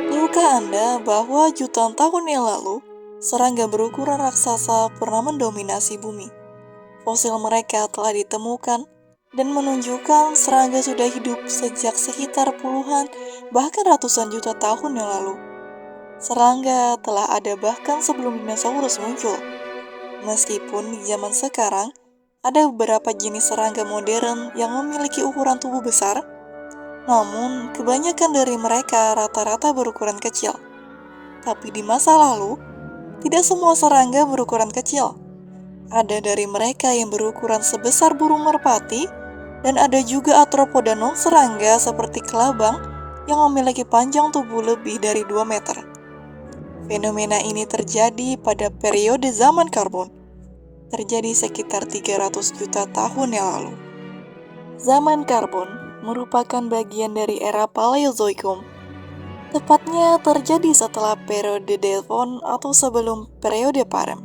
Tahukah Anda bahwa jutaan tahun yang lalu, serangga berukuran raksasa pernah mendominasi bumi? Fosil mereka telah ditemukan dan menunjukkan serangga sudah hidup sejak sekitar puluhan bahkan ratusan juta tahun yang lalu. Serangga telah ada bahkan sebelum dinosaurus muncul. Meskipun di zaman sekarang, ada beberapa jenis serangga modern yang memiliki ukuran tubuh besar, namun kebanyakan dari mereka rata-rata berukuran kecil. Tapi di masa lalu, tidak semua serangga berukuran kecil. Ada dari mereka yang berukuran sebesar burung merpati, dan ada juga arthropoda non-serangga seperti kelabang yang memiliki panjang tubuh lebih dari 2 meter. Fenomena ini terjadi pada periode zaman karbon, terjadi sekitar 300 juta tahun yang lalu. Zaman karbon merupakan bagian dari era Paleozoikum, tepatnya terjadi setelah periode Devon atau sebelum periode Parem.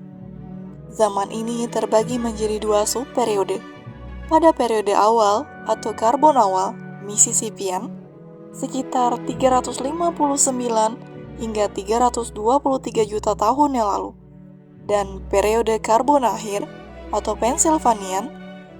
Zaman ini terbagi menjadi dua subperiode. Pada periode awal atau karbon awal, Mississippian, sekitar 359 hingga 323 juta tahun yang lalu, dan periode karbon akhir atau Pennsylvanian,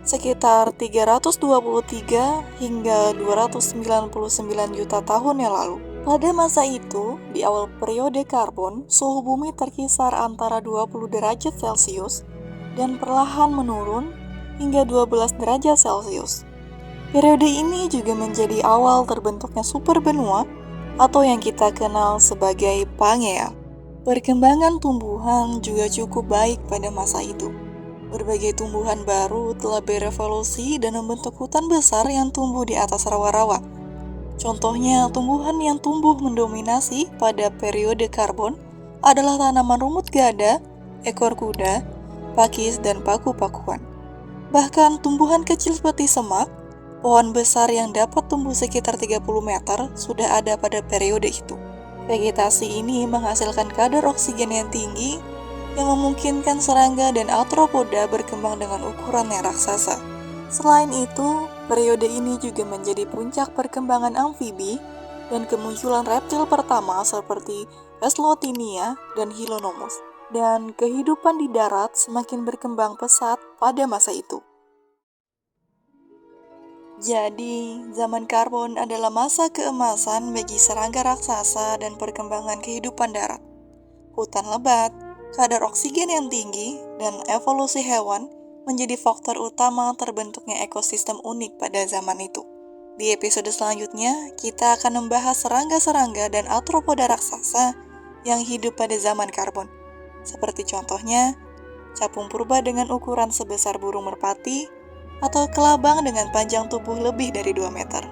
sekitar 323 hingga 299 juta tahun yang lalu. Pada masa itu, di awal periode karbon, suhu bumi terkisar antara 20 derajat Celcius dan perlahan menurun hingga 12 derajat Celcius. Periode ini juga menjadi awal terbentuknya superbenua atau yang kita kenal sebagai Pangea. Perkembangan tumbuhan juga cukup baik pada masa itu. Berbagai tumbuhan baru telah berevolusi dan membentuk hutan besar yang tumbuh di atas rawa-rawa. Contohnya, tumbuhan yang tumbuh mendominasi pada periode karbon adalah tanaman rumut gada, ekor kuda, pakis, dan paku-pakuan. Bahkan tumbuhan kecil seperti semak, pohon besar yang dapat tumbuh sekitar 30 meter sudah ada pada periode itu. Vegetasi ini menghasilkan kadar oksigen yang tinggi yang memungkinkan serangga dan arthropoda berkembang dengan ukuran yang raksasa. Selain itu, periode ini juga menjadi puncak perkembangan amfibi dan kemunculan reptil pertama seperti Eslotinia dan Hylonomus. Dan kehidupan di darat semakin berkembang pesat pada masa itu. Jadi, zaman karbon adalah masa keemasan bagi serangga raksasa dan perkembangan kehidupan darat. Hutan lebat, kadar oksigen yang tinggi, dan evolusi hewan menjadi faktor utama terbentuknya ekosistem unik pada zaman itu. Di episode selanjutnya, kita akan membahas serangga-serangga dan arthropoda raksasa yang hidup pada zaman karbon. Seperti contohnya, capung purba dengan ukuran sebesar burung merpati, atau kelabang dengan panjang tubuh lebih dari 2 meter.